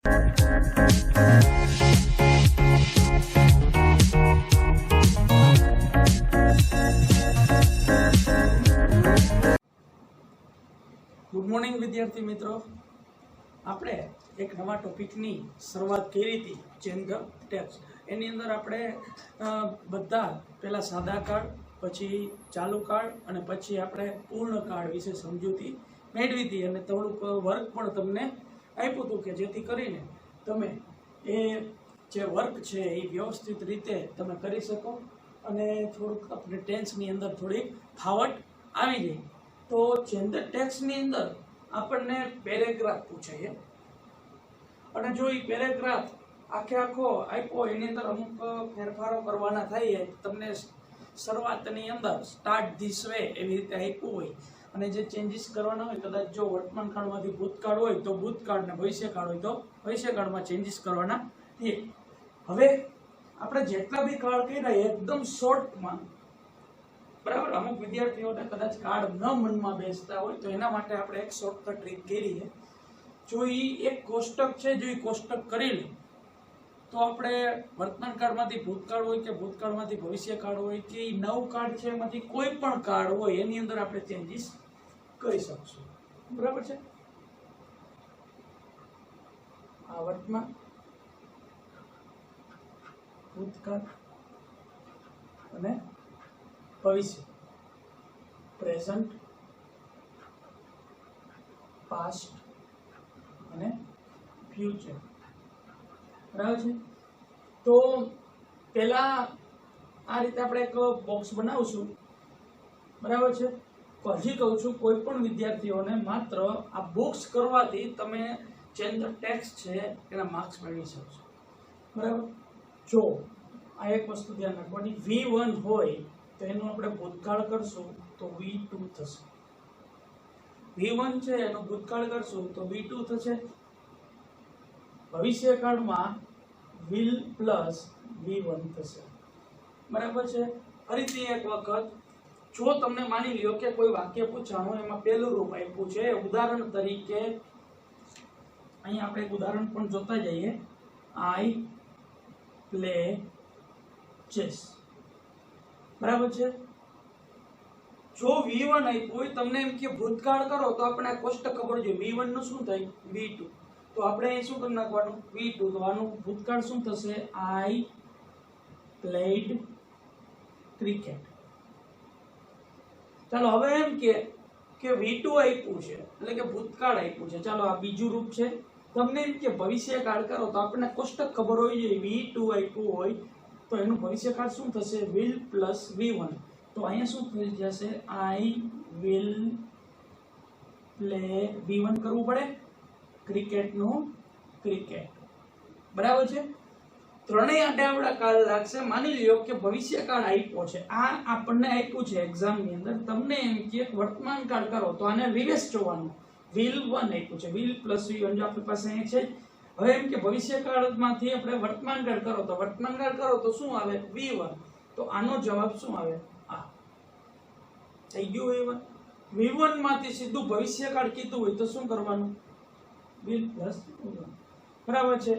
Good morning વિદ્યાર્થી મિત્રો, આપણે એક નવા ટોપિકની શરૂઆત કરી હતી, ચેન્જ ધ ટેક્સ. એની અંદર આપણે બધા પહેલાં સાદા કાર્ડ, પછી ચાલુ કાર્ડ અને પછી આપણે પૂર્ણ કાર્ડ વિશે સમજૂતી મેળવી હતી અને થોડુંક વર્ક પણ તમને આપ્યું હતું કે જેથી કરીને તમે એ જે વર્ક છે એ વ્યવસ્થિત રીતે તમે કરી શકો અને થોડુંક આપણે ટેન્સની અંદર થોડીક ફાવટ આવી જાય. તો જેન્ડર ટેક્સની અંદર આપણને પેરેગ્રાફ પૂછાય અને જો એ પેરેગ્રાફ આખો આપ્યો એની અંદર અમુક ફેરફારો કરવાના થાય તમને શરૂઆતની અંદર સ્ટાર્ટ ધીસ વે એવી રીતે આપ્યું હોય અને જે ચેન્જીસ કરવાના હોય, કદાચ જો વર્તમાન કાળમાંથી ભૂતકાળ હોય તો ભૂતકાળ ને ભવિષ્યકાળ હોય તો ભવિષ્યકાળમાં ચેન્જીસ કરવાના છે. હવે આપણે જેટલા બી કાળ કર્યા એકદમ શોર્ટમાં, બરાબર. અમુક વિદ્યાર્થીઓને કદાચ કાર્ડ ન મનમાં બેસતા હોય તો એના માટે આપણે એક શોર્ટકટ ટ્રીક કરી છે. જો એ એક કોષ્ટક છે, જો એ કોષ્ટક કરી લે તો આપણે વર્તમાન કાળમાંથી ભૂતકાળ હોય કે ભૂતકાળમાંથી ભવિષ્યકાળ હોય કે એ 9 કાર્ડ છે એમાંથી કોઈ પણ કાર્ડ હોય એની અંદર આપણે ચેન્જીસ કરી શકશું, બરાબર છે. આ વર્તમાન, ભૂતકાળ અને ભવિષ્ય, પ્રેઝન્ટ, પાસ્ટ અને ફ્યુચર, બરાબર છે. તો પહેલા આ રીતે આપણે એક બોક્સ બનાવશું, બરાબર છે. હજી કહું છું, કોઈ પણ વિદ્યાર્થીઓને માત્ર આ બોક્સ કરવાથી તમે ચેન્જ ધ ટેક્સ છે એના માર્ક્સ મેળવી શકશો, બરાબર. જો આ એક વસ્તુ ધ્યાન રાખવાની, V1 હોય તો એનું આપણે ભૂતકાળ કરશું તો V2 થશે. V1 છે એનું ભૂતકાળ કરશું તો V2 થશે. ભવિષ્યકાળમાં will પ્લસ V1 થશે, બરાબર છે. ફરીથી એક વખત, જો તમને માની લ્યો કે કોઈ વાક્ય પૂછાણું, એમાં પહેલું રૂપ આપ્યું છે, ઉદાહરણ તરીકે અહીંયા આપણે એક ઉદાહરણ પણ જોતા જઈએ. I play chess, બરાબર છે. જો V1 આપ્યું હોય, તમને એમ કે ભૂતકાળ કરો તો આપણે આ કોષ્ટક ખબર જોઈએ V1 નું શું થાય V2, તો આપણે અહીં શું કરી નાખવાનું V2, તો આનું ભૂતકાળ શું થશે I played cricket. ચાલો હવે એમ કે V2 આપ્યું છે એટલે કે ભૂતકાળ આપ્યું છે. ચાલો આ બીજું રૂપ છે. તમને એમ કે ભવિષ્યકાળ કરો તો આપણને કોષ્ટક ખબર હોવી જોઈએ. V2 આપ્યું હોય તો એનું ભવિષ્યકાળ શું થશે will પ્લસ V1, તો અહીંયા શું થઈ જશે I will play, V1 કરવું પડે ક્રિકેટ નું ક્રિકેટ, બરાબર છે. ત્રણેય આડાવડા કાળ લાગશે. માની લ્યો કે ભવિષ્યકાળ આપ્યો છે, આ આપણને આપ્યું છે એક્ઝામ ની અંદર, તમને એમ કે વર્તમાન કાળ કરો તો આને રિવર્સ જોવાનું. will 1 આપ્યું છે, will પ્લસ V1 જો આપણી પાસે અહીં છે. હવે એમ કે ભવિષ્યકાળમાંથી આપણે વર્તમાન કાળ કરો તો વર્તમાન કાળ કરો તો શું આવે V1, તો આનો જવાબ શું આવે આ થઈ ગયું. V1 માંથી સીધું ભવિષ્યકાળ કીધું હોય તો શું કરવાનું will પ્લસ V1, બરાબર છે.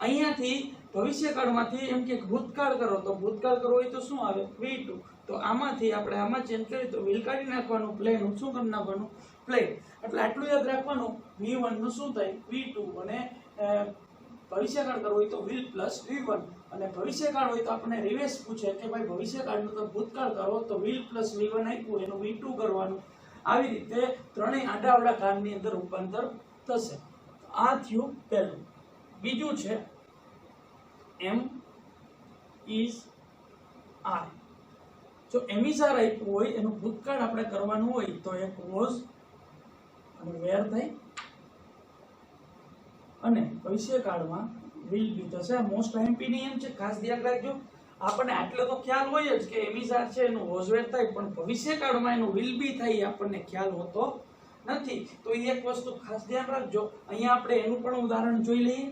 અહીંયાથી ભવિષ્યકાળમાંથી એમ કે ભૂતકાળ કરો તો ભૂતકાળ કરવો હોય તો શું આવે V2, તો આમાંથી આપણે આમાં ચેન્જ કરી તો will કાઢી નાખવાનું, પ્લે નું શું કરી નાખવાનું પ્લે. એટલે આટલું યાદ રાખવાનું, V1 નું શું થાય V2 અને ભવિષ્યકાળ કરવો હોય તો will પ્લસ V1 અને ભવિષ્યકાળ હોય તો આપણે રિવર્સ પૂછે કે ભાઈ ભવિષ્યકાળનું તો ભૂતકાળ કરો તો will પ્લસ V1 આપ્યું એનું V2 કરવાનું. આવી રીતે ત્રણેય આડાવડા કાળની અંદર રૂપાંતર થશે. આ થયું પહેલું. બીજું છે M is R. જો M is R આપ્યું હોય એનું ભૂતકાળ આપણે કરવાનું હોય તો એક was અને where થાય અને ભવિષ્યકાળમાં will be થશે. આ મોસ્ટ આઈએમપી ની એમ છે, ખાસ ધ્યાન રાખજો. આપણને આટલો તો ખ્યાલ હોય જ કે M is R છે એનું was where થાય, પણ ભવિષ્યકાળમાં એનું will be થાય આપણને ખ્યાલ હોતો નથી. તો એ એક વસ્તુ ખાસ ધ્યાન રાખજો. અહીંયા આપણે એનું પણ ઉદાહરણ જોઈ લઈએ,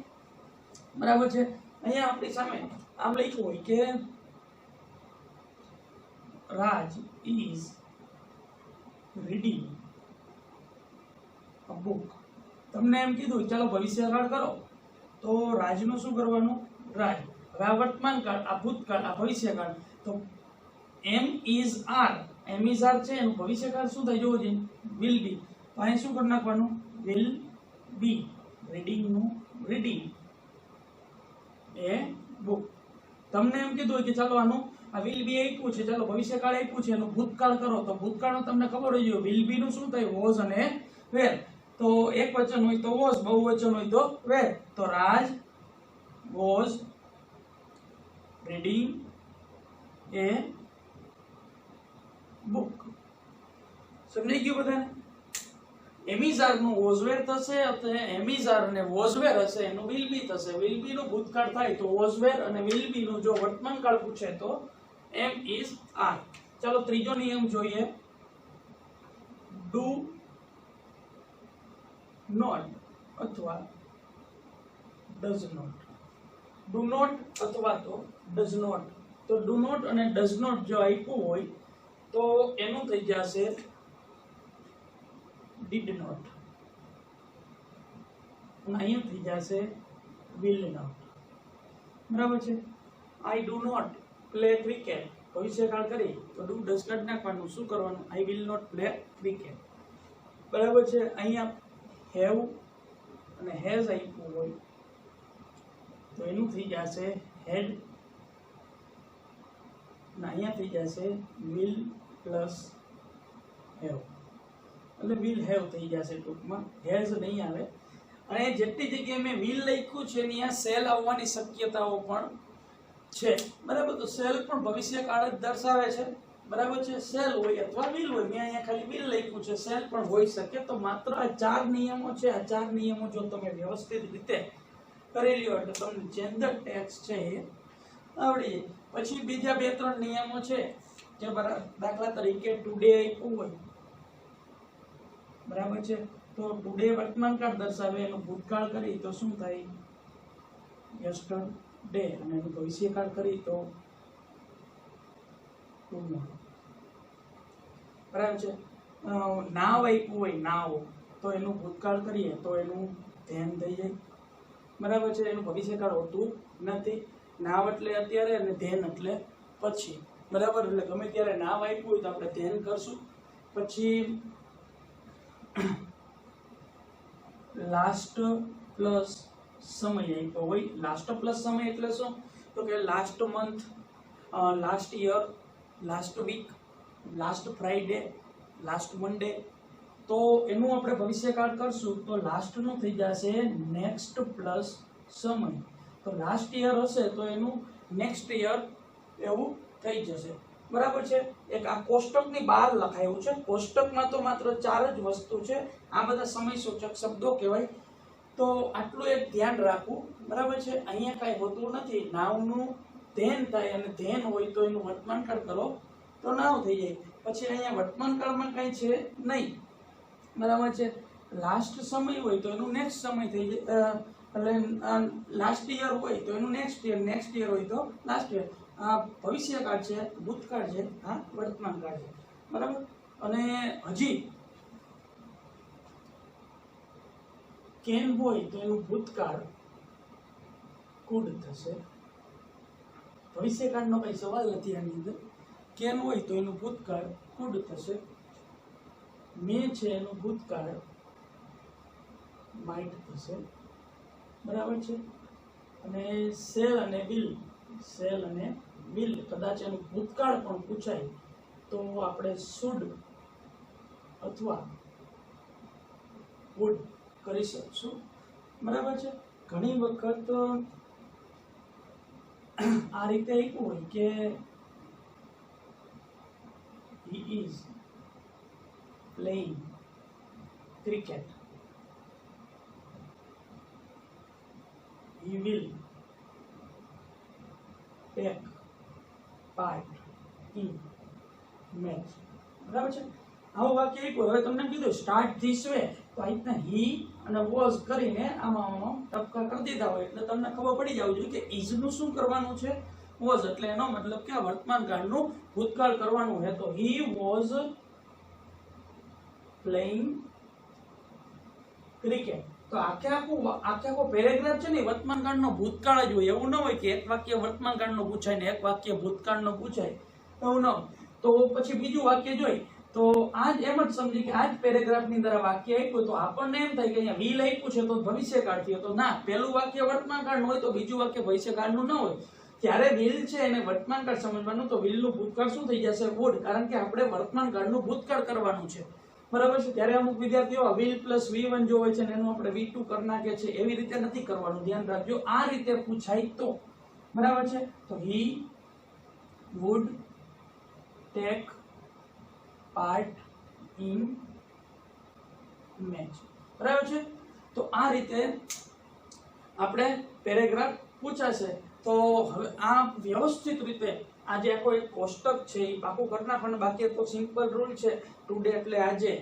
બરાબર છે. અહીંયા આપણી સામે આમ લખ્યું હોય કે Raj is reading a book. તમને એમ કીધું ચાલો ભવિષ્યકાળ કરો તો રાજનું શું કરવાનું? રાજ. હવે આ વર્તમાન કાળ, આ ભૂતકાળ, આ ભવિષ્યકાળ. તો am is are, am is are છે એનું ભવિષ્યકાળ શું થાય જોવો છે? Will be. તો અહીં શું કરી નાખવાનું? Will be. રીડિંગ નું રીડિંગ એ બુક. તમને એમ કીધું હોય કે ચાલો આનું આ વિલ બી આપ્યું છે, ચાલો ભવિષ્યકાળ આપ્યું છે, એનું ભૂતકાળ કરો. તો ભૂતકાળમાં તમને ખબર હોય છે વિલ બી નું શું થાય? વોઝ અને વેર. તો એક વચન હોય તો વોઝ, બહુવચન હોય તો વેર. તો રાજ વોઝ રીડિંગ એ બુક. સમજાઈ ગયું બધાને? એમિઝાર નું વોઝવેર થશે, એમિઝાર ને વોઝવેર હશે એનું વિલ બી થશે. વિલ બી નું ભૂતકાળ થાય તો વોઝવેર, અને વિલ બી નું જો વર્તમાન કાળ પૂછે તો એમ ઇઝ આર. ચાલો ત્રીજો નિયમ જોઈએ. ડુ નોટ અથવા ડઝ નોટ. ડુ નોટ અથવા તો ડઝ નોટ. તો ડુ નોટ અને ડઝ નોટ જો આપ્યું હોય તો એનું થઈ જશે did not. અને અહીંયા થઈ જશે will not. બરાબર છે? I do not play cricket. ભવિષ્યકાળ કરી તો do does કાઢી નાખવાનું. શું કરવાનું? I will not play cricket. બરાબર છે? અહીંયા have અને has આપ્યું હોય તો એનું થઈ જશે had, અને અહીંયા થઈ જશે will plus have. એટલે વિલ હેવ થઈ જશે ટૂંકમાં, હેઝ નહીં આવે. અને જેટલી જગ્યાએ મેં વિલ લખ્યું છે ત્યાં સેલ આવવાની શક્યતાઓ પણ છે. બરાબર? તો સેલ પણ ભવિષ્યકાળ જ દર્શાવે છે. બરાબર છે? સેલ હોય અથવા વિલ હોય. મેં અહીંયા ખાલી વિલ લખ્યું છે, સેલ પણ હોઈ શકે. તો માત્ર આ 4 નિયમો છે. આ 4 નિયમો જો તમે વ્યવસ્થિત રીતે કરી લ્યો એટલે તમને જેન્ડર ટેક્સ છે એ આવડી જાય. પછી બીજા 2-3 નિયમો છે જે દાખલા તરીકે ટુડે આપ્યું હોય, બરાબર છે? તો ટુડે વર્તમાન કાળ દર્શાવે, એનું ભૂતકાળ કરી તો શું થાય? યસ્ટરડે. અને એનું ભવિષ્યકાળ કરી તો ટુમોરો. બરાબર છે? નાવ આપ્યું હોય, નાવ, તો એનું ભૂતકાળ કરીએ તો એનું ધ્યાન થઈ જાય. બરાબર છે? એનું ભવિષ્યકાળ હોતું નથી. નાવ એટલે અત્યારે અને ધ્યાન એટલે પછી. બરાબર? એટલે ગમે ત્યારે નાવ આપ્યું હોય તો આપણે ધ્યાન કરશું. પછી લાસ્ટ પ્લસ સમય આપ્યો હોય. લાસ્ટ પ્લસ સમય એટલે શું? તો કે last month, last year, last week, last Friday, last Monday. તો એનું આપણે ભવિષ્યકાળ કરશું તો લાસ્ટ નું થઈ જશે નેક્સ્ટ પ્લસ સમય. તો લાસ્ટ યર હશે તો એનું નેક્સ્ટ યર એવું થઈ જશે. બરાબર છે? એક આ કોષ્ટકની બહાર લખાયું છે. કોષ્ટકમાં તો માત્ર 4 જ વસ્તુ છે. આ બધા સમય સૂચક શબ્દો કહેવાય. તો આટલું એક ધ્યાન રાખવું. બરાબર છે? અહીંયા કાંઈ હોતું નથી. નાવનું ધ્યાન થાય અને ધ્યાન હોય તો એનું વર્તમાન કાળ કરો તો નાવ થઈ જાય. પછી અહીંયા વર્તમાન કાળમાં કાંઈ છે નહીં. બરાબર છે? લાસ્ટ સમય હોય તો એનું નેક્સ્ટ સમય થઈ જાય. એટલે લાસ્ટ યર હોય તો એનું નેક્સ્ટ યર હોય તો લાસ્ટ યર. આ ભવિષ્યકાળ છે, ભૂતકાળ છે, આ વર્તમાન કાળ છે. બરાબર? અને હજી કેન હોય તો એનું ભૂતકાળ કુડ થશે. ભવિષ્યકાળનો કઈ સવાલ નથી આની અંદર. કેન હોય તો એનું ભૂતકાળ કુડ થશે. મે છે એનું ભૂતકાળ માઇટ થશે. બરાબર છે? અને સેલ અને વિલ, સેલ અને વિલ કદાચ એનું ભૂતકાળ પણ પૂછાય તો આપણે શુડ અથવા વુડ કરી શકશું. બરાબર છે? ઘણી વખત આ રીતે આપ્યું હોય કે he is playing cricket, he will take part in match. બરાબર છે? આવું વાક્ય આપ્યું. હવે તમને કીધું સ્ટાર્ટ ધીસ વે, તો આ રીતના હી અને વોઝ કરીને આમાં ટપકા કરી દીધા હોય એટલે તમને ખબર પડી જવું જોઈએ કે ઇઝ નું શું કરવાનું છે? વોઝ. એટલે એનો મતલબ કે વર્તમાન કાળનું ભૂતકાળ કરવાનું છે. તો હી વોઝ પ્લેઇંગ ક્રિકેટ. તો આખો પેરેગ્રાફ છે ને વર્તમાન કાળનો ભૂતકાળ જ હોય. એવું ન હોય કે એક વાક્ય વર્તમાન કાળનો પૂછાય ને એક વાક્ય ભૂતકાળનો પૂછાય, એવું ન હોય. તો પછી બીજું વાક્ય જોઈ તો આજ એમ જ સમજી કે આજ પેરેગ્રાફની અંદર વાક્ય આપ્યું તો આપણને એમ થાય કે અહીંયા વિલ આપ્યું છે તો ભવિષ્યકાળ થયો. તો ના, પહેલું વાક્ય વર્તમાન કાળનું હોય તો બીજું વાક્ય ભવિષ્યકાળનું ન હોય. ત્યારે વિલ છે એને વર્તમાન કાળ સમજવાનું, તો વિલનું ભૂતકાળ શું થઈ જશે? વુડ, કારણ કે આપણે વર્તમાન કાળનું ભૂતકાળ કરવાનું છે. બરાબર છે. ત્યારે અમુક વિદ્યાર્થીઓ વિલ પ્લસ V1 જો હોય છે ને એનું આપણે V2 કરી નાખે છે. એવી રીતે નથી કરવાનું, ધ્યાન રાખજો. આ રીતે પૂછાય તો બરાબર છે. તો he would take part in match. બરાબર છે. તો આ રીતે આપણે પેરેગ્રાફ પૂછાશે. તો હવે આ વ્યવસ્થિત રીતે આ જે આખો એક કોષ્ટક છે એ પાકું કરી નાખવાનું. બાકી તો સિમ્પલ રૂલ છે. ટુડે એટલે આજે,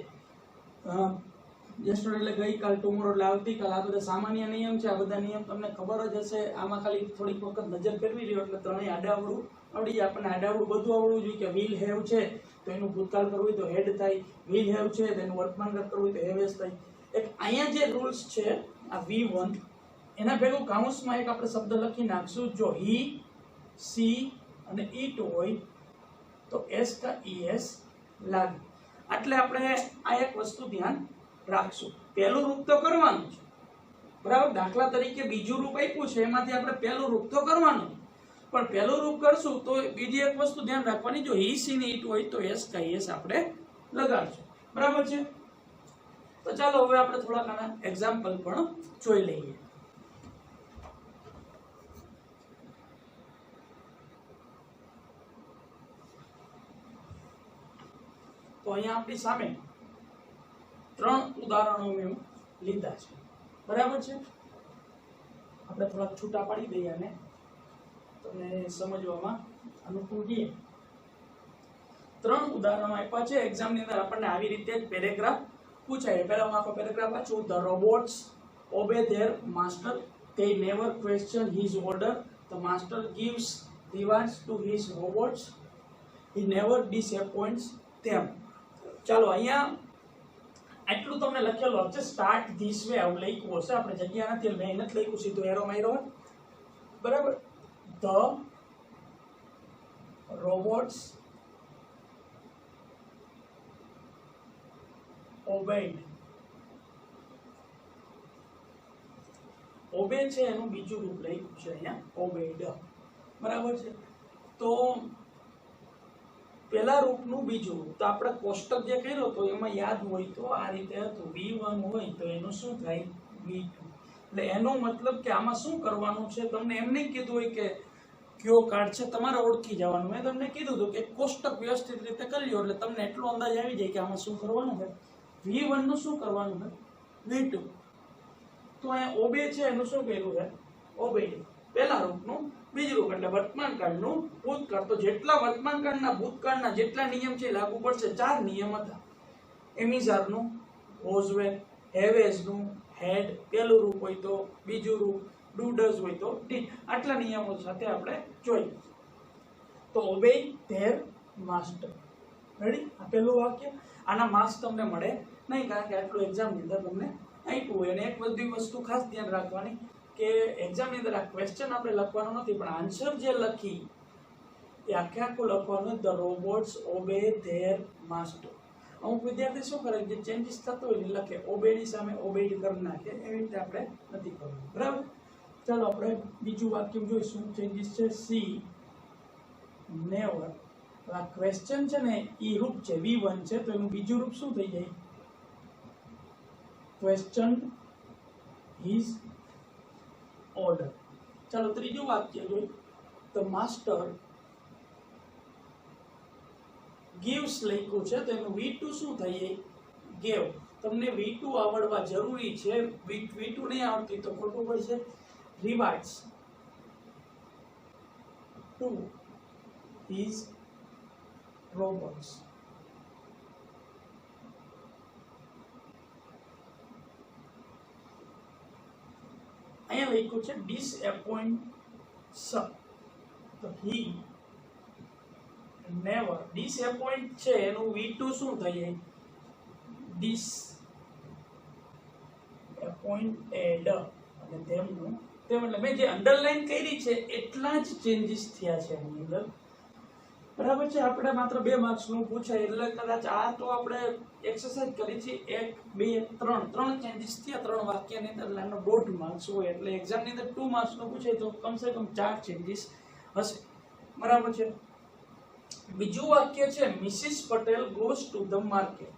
યસ્ટરડે એટલે ગઈકાલ, ટુમોરો એટલે આવતીકાલ. આ બધા સામાન્ય નિયમ છે. આ બધા નિયમ તમને ખબર જ હશે. આમાં ખાલી થોડીક વખત નજર ફેરવી લ્યો એટલે ત્રણેય આડાવડું આવડી જાય. આપણને આડાવડું બધું આવડવું જોઈએ કે વિલ હેવ છે તો એનું ભૂતકાળ કરવું હોય તો હેડ થાય, વિલ હેવ છે તો એનું વર્તમાન કાળ કરવું હોય તો હેવેસ થાય. એક અહીંયા જે રૂલ્સ છે આ V1 એના ભેગું કાઉન્સમાં એક આપણે શબ્દ લખી નાખશું. જો હી, સી અને ઈટ હોય તો એસ કા ES લાગે. એટલે આપણે આ એક વસ્તુ ધ્યાન રાખશું. પહેલું રૂપ તો કરવાનું છે, બરાબર. દાખલા તરીકે બીજું રૂપ આપ્યું છે એમાંથી આપણે પહેલું રૂપ તો કરવાનું, પણ પહેલું રૂપ કરશું તો બીજી એક વસ્તુ ધ્યાન રાખવાની. જો હી, સી ને ઈટ હોય તો એસ કા ES આપણે લગાડશું. બરાબર છે. તો ચાલો હવે આપણે થોડાક આના એક્ઝામ્પલ પણ જોઈ લઈએ. તો અહીંયા આપણી સામે 3 ઉદાહરણો મેં લીધા છે. બરાબર છે. આપણે થોડાક છૂટા પાડી દઈએ અને તમને સમજવામાં અનુકૂળ રહે. 3 ઉદાહરણો આપ્યા છે. એક્ઝામની અંદર આપણને આવી રીતે જ પેરેગ્રાફ પૂછાય. પહેલા હું આખો પેરેગ્રાફ વાંચું. The robots obey their master, they never question his order, the master gives rewards to his robots, he never disappoints them. ચાલો અહીંયા આટલું તમને લખેલું હશે. સ્ટાર્ટ ધીસ વે આવું લખ્યું હશે. આપણે જગ્યા નથી મેં નથી લખ્યું, સીધો એરો માર્યો. બરાબર. The robots obeyed. obey છે એનું બીજું રૂપ લખ્યું છે અહીંયા obeyed. બરાબર છે. તો પહેલા રૂપનું બીજું રૂપ તો આપણે કોષ્ટક જે કર્યો તો એમાં યાદ હોય તો આ રીતે હતું. V1 હોય તો એનું શું થાય? V2. એટલે એનો મતલબ કે આમાં શું કરવાનું છે તમને એમ નહીં કીધું હોય કે કયો કાર્ડ છે તમારે ઓળખી જવાનું. મેં તમને કીધું હતું કે કોષ્ટક વ્યવસ્થિત રીતે કરી લો એટલે તમને એટલો અંદાજ આવી જાય કે આમાં શું કરવાનું છે. V1 નું શું કરવાનું છે? V2. તો અહીંયા ઓબે છે એનું શું કર્યું છે? ઓબેડ. પહેલા રૂપનું બીજું રૂપ એટલે વર્તમાન કાળનું ભૂતકાળ. તો જેટલા વર્તમાન કાળના ભૂતકાળના જેટલા નિયમ છે લાગુ પડશે. 4 નિયમ હતા. એમિઝારનું, હોઝવેલ, હેવેઝનું, હેડ પહેલું રૂપ હોય તો બીજું રૂપ, ડુ ડઝ હોય તો ડીડ. આટલા નિયમો સાથે આપણે જોઈએ. તો ઓબે ધેર માસ્ટર. રેડી? આ પહેલું વાક્ય. આના માર્ક્સ તમને મળે નહીં કારણ કે આટલું એક્ઝામની અંદર તમને આપ્યું હોય. અને એક બધી વસ્તુ ખાસ ધ્યાન રાખવાની કે એક્ઝામની અંદર આ ક્વેશ્ચન આપણે લખવાનો નથી પણ આન્સર જે લખી એ આખે આખું લખવાનું. The robots obey there master. અમુક વિદ્યાર્થી શું કરે જે ચેન્જીસ થતો હોય એ લખે ઓબેની સામે ઓબેડ કરી નાખે. એવી રીતે આપણે નથી કરવું. બરાબર. ચાલો આપણે બીજું વાક્ય જોઈશું. ચેન્જીસ છે સી નેવર. આ ક્વેશ્ચન છે ને એ રૂપ છે V1 છે તો એનું બીજું રૂપ શું થઈ જાય? Question his order. ચાલો ત્રીજું વાક્ય જોઈ. ધ માસ્ટર gives લખ્યું છે તો એનું V2 શું થઈ જાય? ગેવ. તમને V2 આવડવા જરૂરી છે. V2 નહીં આવડતી તો ખોટું પડશે. rewards to his robots. અહીંયા લખ્યું છે disappoint some. તો he never. disappoint છે એનું V2 શું થઈ જાય? disappoint appointed અને તેમનું તેમ એટલે મેં જે અંડરલાઈન કરી છે એટલા જ ચેન્જીસ થયા છે એની અંદર, બરાબર છે. આપણે માત્ર 2 માર્ક્સનું પૂછાય એટલે કદાચ આ તો આપણે એક્સરસાઇઝ કરી છે 1 2 3 ચેન્જીસ થયા 3 વાક્યની અંદર, એટલે એનો 1.5 માર્ક્સ હોય, એટલે એક્ઝામની અંદર 2 માર્ક્સનું પૂછાય તો કમસે કમ 4 ચેન્જીસ હશે, બરાબર છે. બીજું વાક્ય છે Mrs Patel goes to the market.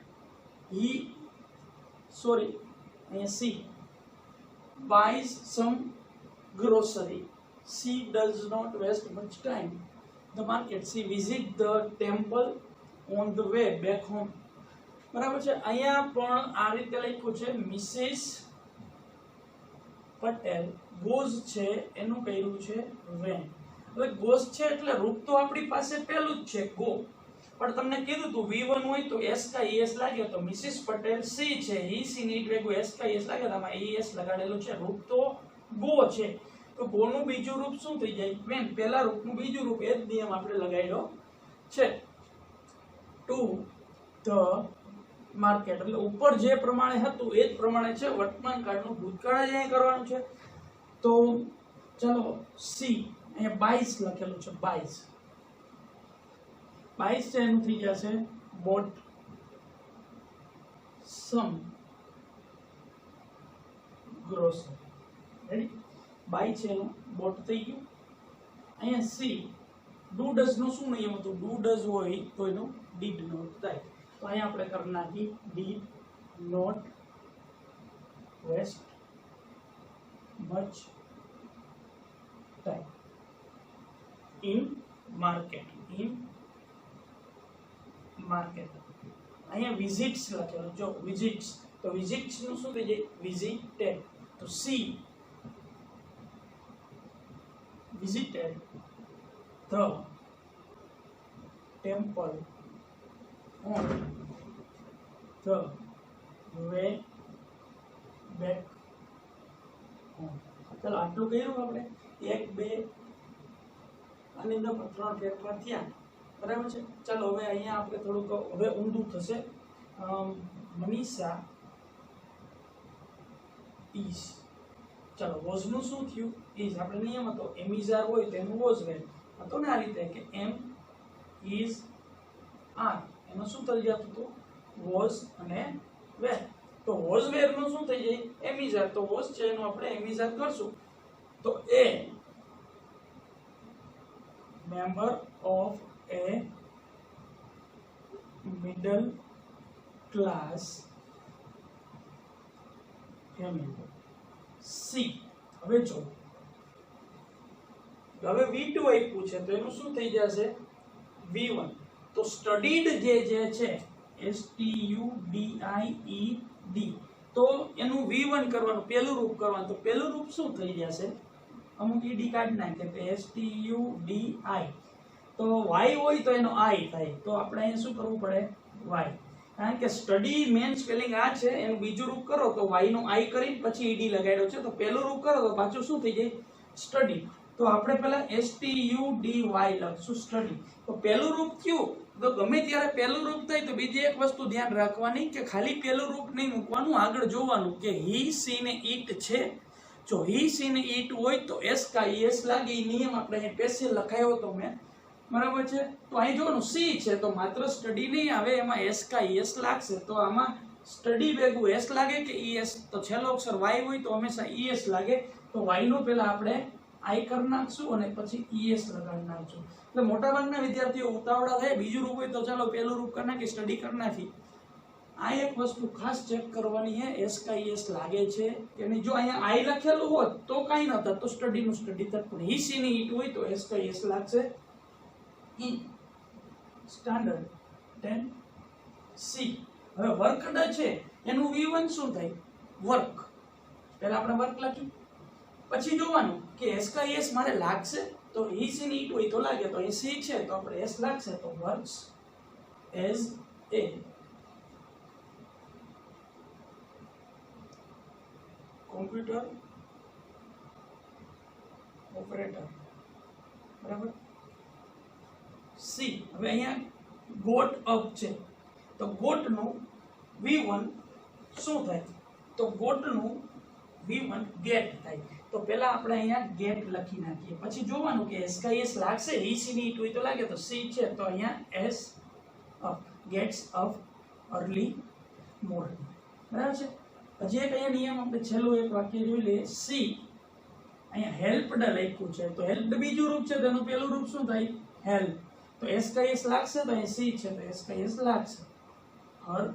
અહીંયા she buys some grocery. She does not waste much time the market. She visit the temple on the way back home. બરાબર છે. અહીંયા પણ આ રીતે લખ્યું છે મિસિસ પટેલ goes છે એનું કર્યું છે when. હવે goes છે એટલે રૂપ તો આપણી પાસે પહેલું જ છે go, પણ તમને કીધું હતું V1 હોય તો S કા ES લાગે, તો મિસિસ પટેલ સી છે he she ની ભેગું S કા ES લાગે, આમાં ES લગાડેલું છે, રૂપ તો go છે. તો go નું બીજું રૂપ શું થઈ જાય when, પહેલા રૂપનું બીજું રૂપ એ જ નિયમ આપણે લગાડ્યો છે ટુ ધ માર્કેટ, એટલે ઉપર જે પ્રમાણે હતું એ જ પ્રમાણે છે, વર્તમાન કાળનું ભૂતકાળ જ અહીં કરવાનું છે. તો ચાલો સી અહીંયા 22 લખેલું છે, 22 છે એનું થઈ જશે bought some grocery. Ready, buy છે એનું bought થઈ ગયું. અહીંયા સી ડુ ડઝ નું શું નિયમ હતું, ડુ ડઝ હોય તો એનું ડીડ નોટ થાય, તો અહીંયા આપણે કરી નાખી did not waste much time in market. અહીંયા visits લખેલું, જો visits તો visits નું શું થઈ જાય visited, તો C visited the temple on the way back home. ચાલો આટલું કર્યું આપણે 1 2 આની અંદર 3 ફેરફાર થયા, બરાબર છે. ચાલો હવે અહીંયા આપણે થોડુંક હવે ઊંધું થશે. મનીષા ઇઝ, ચાલો વોઝ નું શું થયું ઇઝ, આપણે નિયમ હતો એમિઝાર હોય તો એનું વોઝ વેર હતો ને, આ રીતે કે એમ ઇઝ આર એનું શું થઈ જતું હતું વોઝ અને વેર, તો વોઝ વેર નું શું થઈ જાય એમિઝાર, તો વોઝ છે એનું આપણે એમિઝાર કરશું, તો એ member of a middle class family. C હવે જો હવે V2 આપ્યું છે તો એનું શું થઈ જશે V1, તો સ્ટડીડ જે છે STUDIED, તો એનું V1 કરવાનું, પહેલું રૂપ કરવાનું, તો પહેલું રૂપ શું થઈ જશે અમુક ઈડી કાઢી નાખે તો STUDI, તો y હોય તો એનો I થાય, તો આપણે અહીંયા શું કરવું પડે y, કારણ કે સ્ટડી મેન સ્પેલિંગ આ છે, એનું બીજું રૂપ કરો તો y નું I કરીને પછી ઈડી લગાડ્યો છે, તો પહેલું રૂપ કરો તો પાછું શું થઈ જાય સ્ટડી, તો આપણે પહેલા STUDY લખશું સ્ટડી. તો પહેલું રૂપ કયું, તો ગમે ત્યારે પહેલું રૂપ થાય તો બીજી એક વસ્તુ ધ્યાન રાખવાની કે ખાલી પહેલું રૂપ નહીં મૂકવાનું, આગળ જોવાનું કે he she ને it છે, જો he she ને it હોય તો s કા es લાગે, એ નિયમ આપણે અહીં સ્પેશિયલ લખાયો તો મેં, બરાબર છે. તો અહીં જોવાનું સી છે તો માત્ર સ્ટડી નહીં આવે, એમાં s કા es લાગશે, તો આમાં સ્ટડી ભેગું s લાગે કે es, તો છેલ્લો અક્ષર y હોય તો હંમેશા es લાગે, તો y નું પહેલા આપણે I કરી નાખશું અને પછી es લગાડી નાખશું. એટલે મોટાભાગના વિદ્યાર્થીઓ ઉતાવળા થાય, બીજું રૂપ હોય તો ચાલો પહેલું રૂપ કરી નાખી, સ્ટડી કરી નાખી. આ એક વસ્તુ ખાસ ચેક કરવાની છે s કા es લાગે છે કે નહીં, જો અહીંયા I લખેલું હોત તો કાઈ ન થાત, તો સ્ટડી નું સ્ટડી થાત, પણ he she ની it હોય તો s કા es લાગશે. in સ્ટાન્ડર્ડ 10 C હવે વર્ક ડે છે એનું V1 શું થાય વર્ક, પહેલા આપણે વર્ક લખ્યું, પછી જોવાનું કે s કા es મારે લાગશે, તો he she ની it હોય તો લાગે, તો અહીં C છે તો આપણે s લાગશે, તો works as a computer operator, બરાબર. સી હવે અહીંયા ગોટ અપ છે, તો ગોટ નું V1 શું થાય, તો ગોટ નું V1 ગેટ થાય. તો પહેલા આપણે અહીંયા ગેટ લખી નાખીએ, પછી જોવાનું કે S કા S લાગશે, E C ની E2 તો લાગે તો C છે, તો અહીંયા S gets up early morning. બરાબર છે. હજી એક અહીંયા નિયમ આપણે છેલ્લું એક વાક્ય જોઈ લઈએ. C અહીંયા હેલ્પડ લખ્યું છે, તો હેલ્પડ બીજું રૂપ છે, તેનું પહેલું રૂપ શું થાય? હેલ્પ. તો S કા S લાગશે, તો અહીંયા C છે, તો S કા S લાગશે. હર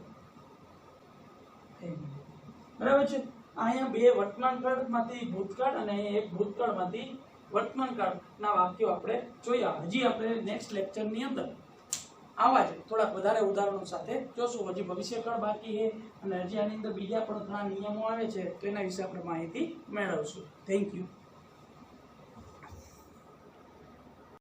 બરાબર છે. અહીંયા બે વર્તમાન કાળમાંથી ભૂતકાળ અને એક ભૂતકાળમાંથી વર્તમાન કાળના વાક્યો આપણે જોયા. હજી આપણે નેક્સ્ટ લેક્ચરની અંદર આવા જ થોડાક વધારે ઉદાહરણો સાથે જોશું. હજી ભવિષ્યકાળ બાકી છે અને હજી આની અંદર બીજા પણ ઘણા નિયમો આવે છે, તો એના વિશે આપણે માહિતી મેળવશું. Thank you.